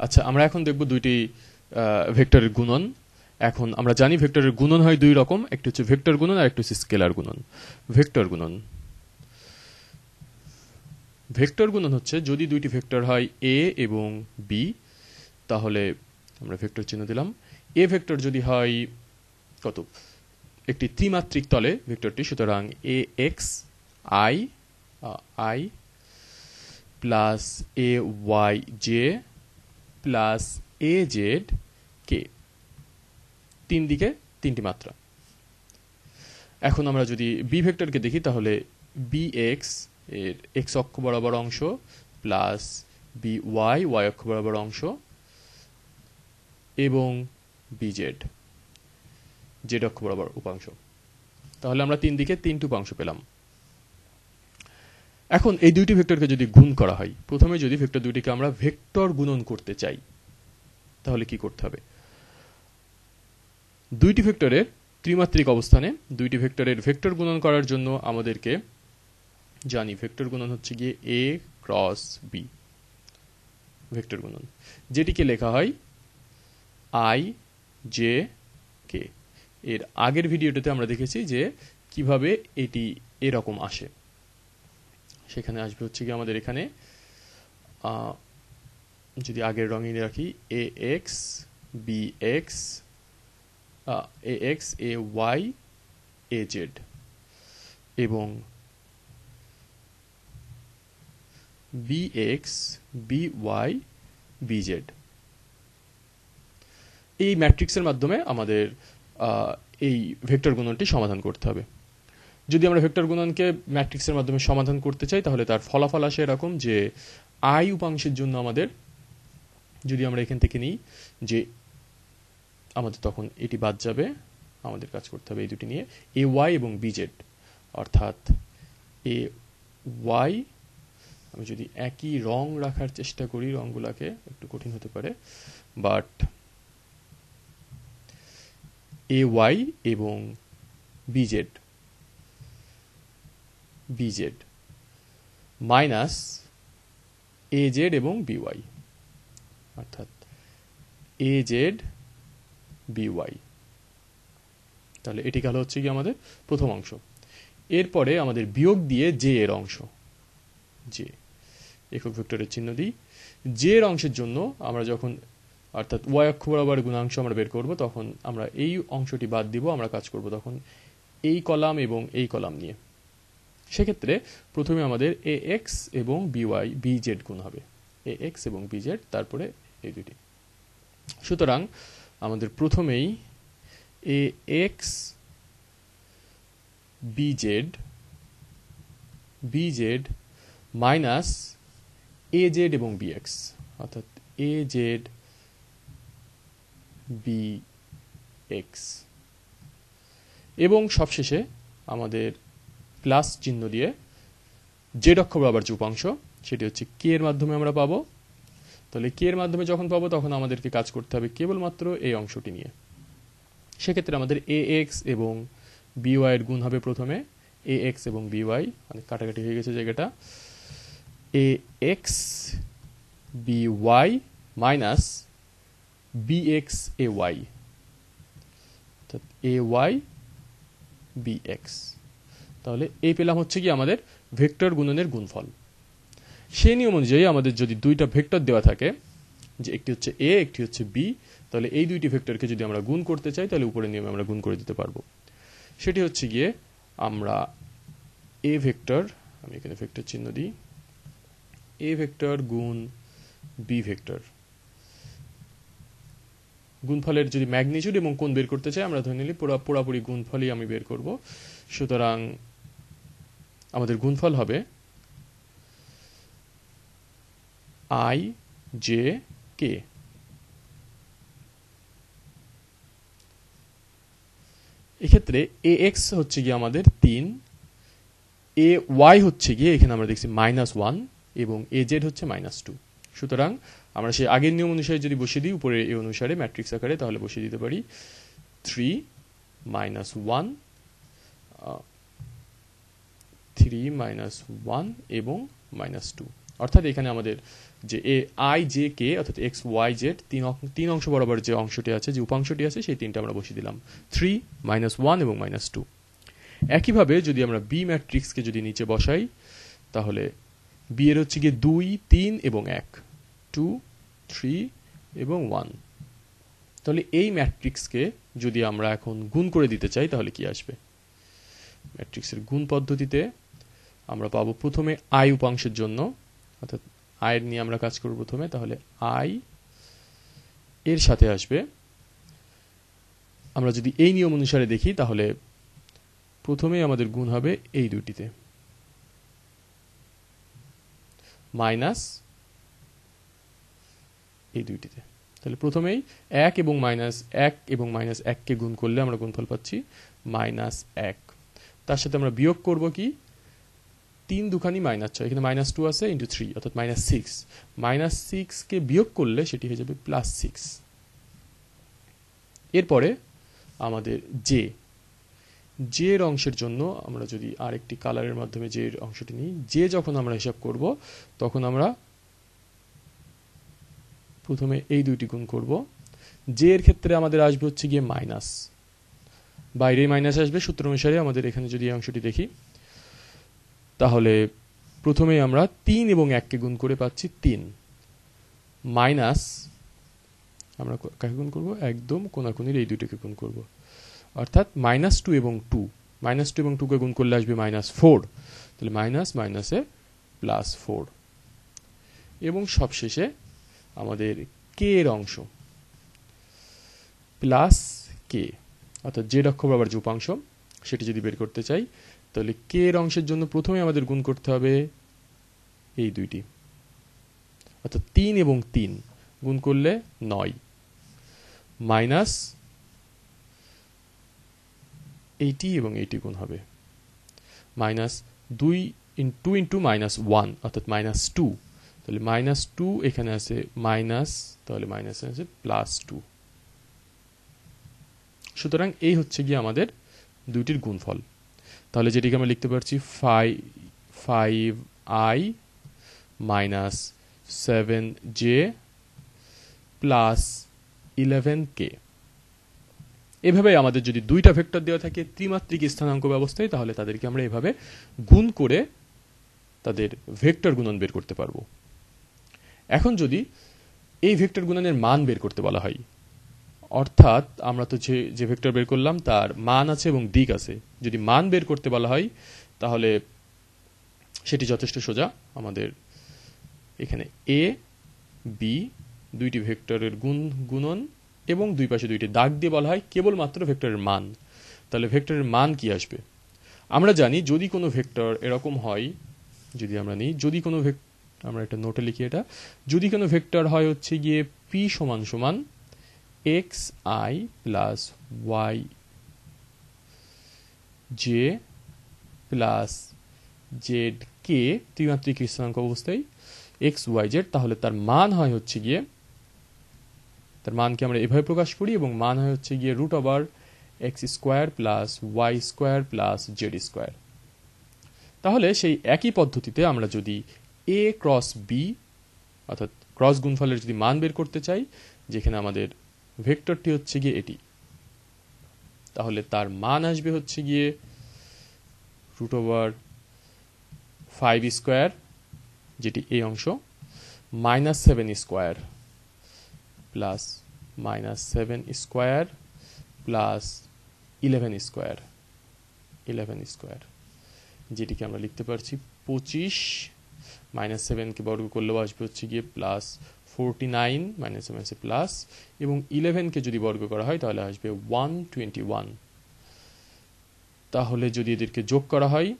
আচ্ছা, আমরা এখন দেখব দুইটি ভেক্টরের গুণন। এখন আমরা জানি ভেক্টরের গুণন হয় দুই রকম, একটি হচ্ছে ভেক্টর গুণন আর একটি হচ্ছে স্কেলার গুণন। ভেক্টর গুণন ভেক্টর গুণন হচ্ছে যদি দুইটি ভেক্টর হয় এ এবং বি, তাহলে আমরা ভেক্টর চিহ্ন দিলাম। এ ভেক্টর যদি হয় কত, একটি ত্রিমাত্রিক তলে ভেক্টরটি, সুতরাং A X I I plus A Y J plus A Z K, তিন দিকে তিনটি মাত্রা। এখন আমরা যদি বি ভেক্টরকে দেখি তাহলে বি এক্স এর এক্স অক্ষ বরাবর অংশ প্লাস বি ওয়াই ওয়াই অক্ষ বরাবর অংশ এবং বি জেড জেড অক্ষ বরাবর উপাংশ। তাহলে আমরা তিন দিকে তিনটি উপাংশ পেলাম। এখন এই দুইটি ভেক্টরকে যদি গুণ করা হয়, প্রথমে যদি ভেক্টর দুইটিকে আমরা ভেক্টর গুণন করতে চাই তাহলে কি করতে হবে? দুইটি ভেক্টরের ত্রিমাত্রিক অবস্থানে দুইটি ভেক্টরের ভেক্টর গুণন করার জন্য আমাদেরকে জানি ভেক্টর গুণন হচ্ছে গিয়ে এ ক্রস বি ভেক্টর গুণন, যেটিকে লেখা হয় আই জে কে। এর আগের ভিডিওটিতে আমরা দেখেছি যে কিভাবে এটি এরকম আসে। সেখানে আসবে হচ্ছে গিয়ে আমাদের এখানে যদি আগের রঙে রাখি A X B X A X A Y A Z এবং B X B Y B Z. এই ম্যাট্রিক্সের মাধ্যমে আমাদের এই ভেক্টর গুণনটি সমাধান করতে হবে। যদি আমরা ভেক্টর গুণনকে ম্যাট্রিক্সের মাধ্যমে সমাধান করতে চাই তাহলে তার ফলাফল আসে এরকম যে আই উপাংশের জন্য আমাদের, যদি আমরা এখান থেকে নিই যে আমাদের তখন এটি বাদ যাবে, আমাদের কাজ করতে হবে এই দুটি নিয়ে এ ওয়াই এবং বি জেড, অর্থাৎ এ ওয়াই, আমি যদি একই রং রাখার চেষ্টা করি, রংগুলাকে একটু কঠিন হতে পারে, বাট এ ওয়াই এবং B Z minus A Z এবং বি ওয়াই, অর্থাৎ এ জেড বি ওয়াই। তাহলে এটি গেল হচ্ছে কি আমাদের প্রথম অংশ। এরপরে আমাদের বিয়োগ দিয়ে জে এর অংশ, জে একক ভেক্টরের চিহ্ন দিই। জে এর অংশের জন্য আমরা যখন, অর্থাৎ ওয়াই অক্ষ বরাবর গুণাংশ আমরা বের করব, তখন আমরা এই অংশটি বাদ দিব, আমরা কাজ করব তখন এই কলাম এবং এই কলাম নিয়ে। সেক্ষেত্রে প্রথমে আমাদের এ এক্স এবং বি ওয়াই বি জেড গুণ হবে, এ এক্স এবং বি জেড, তারপরে এই দুটি। সুতরাং আমাদের প্রথমেই A X B Z minus A Z এবং বি এক্স, অর্থাৎ এ জেড বি এক্স, এবং সবশেষে আমাদের প্লাস চিহ্ন দিয়ে জেড অক্ষ বরাবর যে উপাংশ সেটি হচ্ছে কে এর মাধ্যমে আমরা পাবো। তাহলে কে এর মাধ্যমে যখন পাবো তখন আমাদেরকে কাজ করতে হবে কেবলমাত্র এই অংশটি নিয়ে। সেক্ষেত্রে আমাদের এ এক্স এবং বি ওয়াই এর গুণ হবে প্রথমে এ এক্স এবং বি ওয়াই, অনেক কাটাকাটি হয়ে গেছে জায়গাটা, A X B Y minus B X A Y, অর্থাৎ এ ওয়াই বি এক্স। তাহলে এই পেলাম হচ্ছে কি আমাদের ভেক্টর গুণনের গুণফল। সেই নিয়ম অনুযায়ী আমাদের যদি দুইটা ভেক্টর দেওয়া থাকে, যে একটি হচ্ছে এ একটি হচ্ছে বি, তাহলে এই দুইটি ভেক্টরকে যদি আমরা গুণ করতে চাই তাহলে উপরের নিয়মে আমরা গুণ করে দিতে পারবো। সেটি হচ্ছে গিয়ে আমরা এ ভেক্টর, আমি এখানে ভেক্টর চিহ্ন দিই, এ ভেক্টর গুণ বি ভেক্টর, গুণফলের যদি ম্যাগনিটিউড এবং কোণ বের করতে চাই আমরা ধরে নিলে পুরোপুরি গুণফলই আমি বের করব। সুতরাং আমাদের গুণফল হবে আই জে কে। এক্ষেত্রে এ এক্স হচ্ছে গিয়ে আমাদের 3, এ ওয়াই হচ্ছে গিয়ে এখানে আমরা দেখছি -1 এবং এ জেড হচ্ছে -2। সুতরাং আমরা সেই আগের নিয়ম অনুসারে যদি বসিয়ে দিই উপরে এই অনুসারে ম্যাট্রিক্স আকারে, তাহলে বসিয়ে দিতে পারি 3 -1 এবং -2, অর্থাৎ এখানে আমাদের যে এ আই জে কে অর্থাৎ এক্স ওয়াই জেড তিন অংশ বরাবর যে অংশটি আছে, যে উপাংশটি আছে, সেই তিনটা আমরা বসিয়ে দিলাম, 3, -1 এবং -2। একইভাবে যদি আমরা বি ম্যাট্রিক্সকে যদি নিচে বসাই, তাহলে বি এর হচ্ছে গিয়ে 2, 3 এবং 1, 2, 3 এবং 1। তাহলে এই ম্যাট্রিক্সকে যদি আমরা এখন গুণ করে দিতে চাই তাহলে কি আসবে? ম্যাট্রিক্সের গুণ পদ্ধতিতে আমরা পাবো প্রথমে আই উপাংশের জন্য, অর্থাৎ আই নিয়ে আমরা কাজ করব প্রথমে, তাহলে আই এর সাথে আসবে, আমরা যদি এই নিয়ম অনুসারে দেখি তাহলে প্রথমেই আমাদের গুণ হবে এই দুটিতে, মাইনাস এই দুইটিতে। তাহলে প্রথমেই 1 এবং -1কে গুণ করলে আমরা গুণফল পাচ্ছি -1। তার সাথে আমরা বিয়োগ করব কি, 3 দুখানি -6, এখানে -2 আছে, ইন্টু 3 অর্থাৎ -6। -6কে বিয়োগ করলে সেটি হয়ে যাবে +6। এরপরে আমাদের জে এর অংশের জন্য আমরা যদি আরেকটি কালারের মাধ্যমে জে এর অংশটি নিই, জে যখন আমরা হিসাব করব তখন আমরা প্রথমে এই দুইটি গুণ করব। জে এর ক্ষেত্রে আমাদের আসবে হচ্ছে গিয়ে মাইনাস, বাইরে মাইনাস আসবে সূত্র অনুসারে। আমাদের এখানে যদি এই অংশটি দেখি তাহলে প্রথমে আমরা 3 এবং 1কে গুণ করে পাচ্ছি 3, মাইনাস আমরা কাকে গুণ করব, একদম কোনাকুনির এই দুটোকে গুণ করব, অর্থাৎ -2 এবং 2, -2 এবং 2কে গুণ করলে আসবে -4, তাহলে মাইনাস মাইনাসে +4। এবং সবশেষে আমাদের কে এর অংশ প্লাস কে, অর্থাৎ জেড অক্ষ বরাবর যে উপাংশ সেটি যদি বের করতে চাই তাহলে কে এর অংশের জন্য প্রথমে আমাদের গুণ করতে হবে এই দুইটি, অর্থাৎ 3 এবং 3 গুণ করলে 9, মাইনাস এইটি এবং এইটি গুণ হবে, -2 ইন্টু -1 অর্থাৎ -2, তাহলে -2 এখানে আছে মাইনাস, তাহলে মাইনাস আছে +2। সুতরাং এই হচ্ছে গিয়ে আমাদের দুইটির গুণফল। তাহলে যেটিকে আমরা লিখতে পারছি 5i - 7j + 11k। এভাবে আমাদের যদি দুইটা ভেক্টর দেওয়া থাকে ত্রিমাত্রিক স্থানাঙ্ক ব্যবস্থায়, তাহলে তাদেরকে আমরা এভাবে গুণ করে তাদের ভেক্টর গুণন বের করতে পারবো। এখন যদি এই ভেক্টর গুণনের মান বের করতে বলা হয়, অর্থাৎ আমরা তো যে ভেক্টর বের করলাম তার মান আছে এবং দিক আছে, যদি মান বের করতে বলা হয় তাহলে সেটি যথেষ্ট সোজা। আমাদের এখানে এ বি দুইটি ভেক্টরের গুণন এবং দুই পাশে দুইটি দাগ দিয়ে বলা হয় কেবলমাত্র ভেক্টরের মান। তাহলে ভেক্টরের মান কি আসবে? আমরা জানি যদি কোনো ভেক্টর এরকম হয়, যদি আমরা নিই, যদি কোনো আমরা একটা নোটে লিখি এটা, যদি কোনো ভেক্টর হয় হচ্ছে গিয়ে p = xi + yj + zk ত্রিমাত্রিক স্থানাঙ্ক অবস্থায় x y z, তাহলে তার মান হয় হচ্ছে গিয়ে, তার মানকে আমরা এভাবে প্রকাশ করি এবং মান হয় হচ্ছে গিয়ে √x² + y² + z²। তাহলে সেই একই পদ্ধতিতে আমরা যদি a ক্রস b অর্থাৎ ক্রস গুণফলের যদি মান বের করতে চাই, যেখানে আমাদের ভেক্টরটি হচ্ছে গিয়ে এটি, তাহলে তার মান আসবে হচ্ছে গিয়ে √5² যেটি এই অংশ, -7² + -7² + 11² যেটিকে আমরা লিখতে পারছি 25, -7কে বর্গ করলেও আসবে হচ্ছে গিয়ে +49, -7 আছে প্লাস, এবং 11কে যদি বর্গ করা হয় তাহলে আসবে 121। তাহলে যদি এদেরকে যোগ করা হয়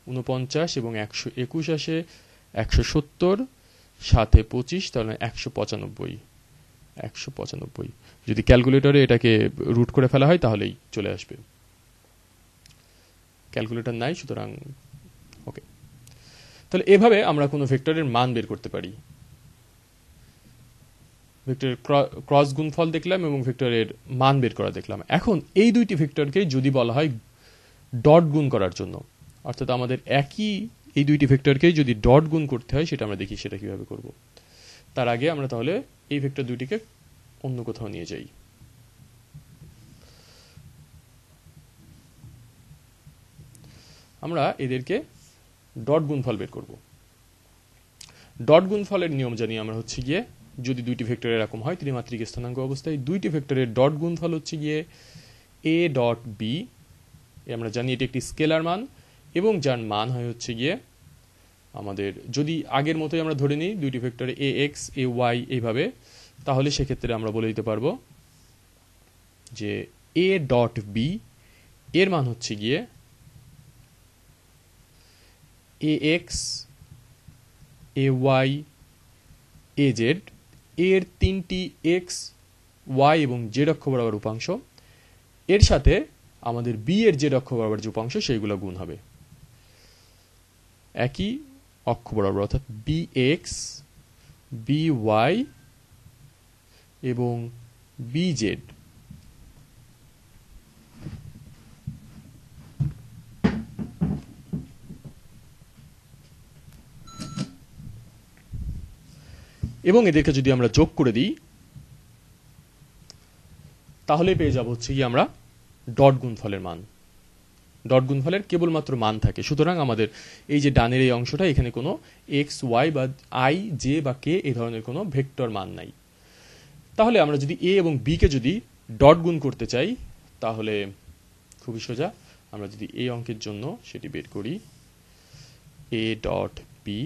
49 এবং 121 আসে 170, সাথে 25, তাহলে 195। যদি ক্যালকুলেটরে এটাকে রুট করে ফেলা হয় তাহলেই চলে আসবে, ক্যালকুলেটর নাই, সুতরাং ওকে। তাহলে এভাবে আমরা কোনো ভেক্টরের মান বের করতে পারি। ভেক্টরের ক্রস গুণফল দেখলাম এবং ভেক্টরের মান বের করা দেখলাম। এখন এই দুইটি ভেক্টরকে যদি বলা হয় ডট গুণ করার জন্য, অর্থাৎ আমাদের এই দুইটি ভেক্টরকে যদি ডট গুণ করতে হয়, সেটা আমরা দেখি সেটা কিভাবে করব। তার আগে আমরা তাহলে এই ভেক্টর দুইটিকে অন্য কোথাও নিয়ে যাই। আমরা এদেরকে ডট গুণফল বের করব। ডট গুণফলের নিয়ম জানি আমরা হচ্ছে গিয়ে, যদি দুইটি ভেক্টর এরকম হয় ত্রিমাত্রিক স্থানাঙ্ক অবস্থায়, দুইটি ভেক্টরের ডট গুণফল হচ্ছে গিয়ে এ ডট বি। আমরা জানি এটি একটি স্কেলার মান এবং যার মান হয় হচ্ছে গিয়ে আমাদের, যদি আগের মতোই আমরা ধরে নিই দুইটি ভেক্টরে এ এক্স এ ওয়াই এইভাবে, তাহলে সেক্ষেত্রে আমরা বলে দিতে পারবো যে এ ডট বি এর মান হচ্ছে গিয়ে A X A Y A Z এর তিনটি এক্স ওয়াই এবং জেড অক্ষ বরাবর উপাংশ, এর সাথে আমাদের বি এর জেড অক্ষ বরাবর যে উপাংশ সেইগুলো গুণ হবে একই অক্ষ বরাবর, অর্থাৎ বি এক্স বি ওয়াই এবং বি জেড। এবং এদেরকে যদি আমরা যোগ করে দিই তাহলে পেয়ে যাব হচ্ছে কি আমরা ডট গুণফলের মান। ডট গুণফলের কেবলমাত্র মান থাকে, সুতরাং আমাদের এই যে ডানের এই অংশটা, এখানে কোনো এক্স ওয়াই বা আই জে বা কে এই ধরনের কোনো ভেক্টর মান নাই। তাহলে আমরা যদি এ এবং বি কে যদি ডট গুণ করতে চাই তাহলে খুবই সোজা। আমরা যদি এই অঙ্কের জন্য সেটি বের করি, এ ডট বি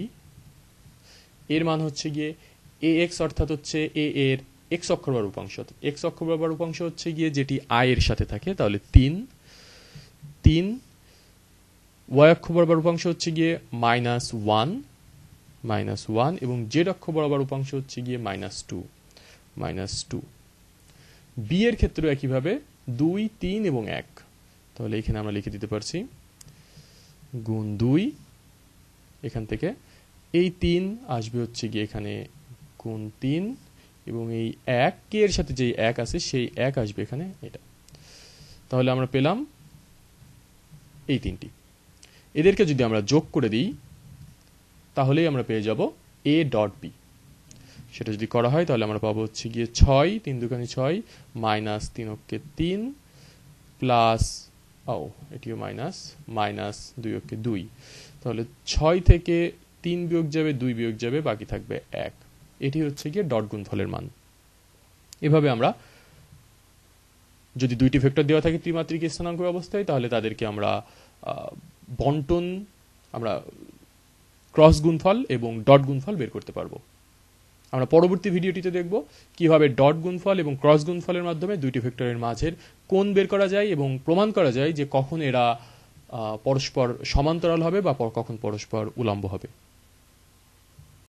এর মান হচ্ছে গিয়ে এ এক্স, অর্থাৎ হচ্ছে এ এর এক্স অক্ষ বরাবর উপাংশ, এক্স অক্ষ বরাবর উপাংশ হচ্ছে গিয়ে যেটি আই এর সাথে থাকে, তাহলে 3 ওয়াই অক্ষ বরাবর উপাংশ হচ্ছে গিয়ে -1 এবং জেড অক্ষ বরাবর উপাংশ হচ্ছে গিয়ে -2। বি এর ক্ষেত্রেও একইভাবে 2 3 এবং 1, তাহলে এখানে আমরা লিখে দিতে পারছি গুণ 2, এখান থেকে এই 3 আসবে হচ্ছে গিয়ে এখানে গুণ 3 এবং এই 1 কে এর সাথে যেই 1 আছে সেই 1 আসবে এখানে এটা। তাহলে আমরা পেলাম এই তিনটি। এদেরকে যদি আমরা যোগ করে দিই তাহলেই আমরা পেয়ে যাব এ ডট বি। সেটা যদি করা হয় তাহলে আমরা পাবো হচ্ছে গিয়ে 6 3 দুগুণে 6 মাইনাস 3 অক্ষে 3 প্লাস এটিও মাইনাস 2 অক্ষে 2, তাহলে 6 থেকে 3 বিয়োগ যাবে 2 বিয়োগ যাবে, বাকি থাকবে 1। এটি হচ্ছে গিয়ে ডট গুণফলের মান। এভাবে আমরা যদি দুইটি ভেক্টর দেওয়া থাকে ত্রিমাত্রিক স্থানাঙ্ক অবস্থায় তাহলে তাদেরকে আমরা বন্টন, আমরা ক্রস গুণফল এবং ডট গুণফল বের করতে পারবো। আমরা পরবর্তী ভিডিওটিতে দেখব কিভাবে ডট গুণফল এবং ক্রস গুণফলের মাধ্যমে দুইটি ভেক্টরের মাঝের কোণ বের করা যায় এবং প্রমাণ করা যায় যে কখন এরা পরস্পর সমান্তরাল হবে বা কখন পরস্পর উলম্ব হবে।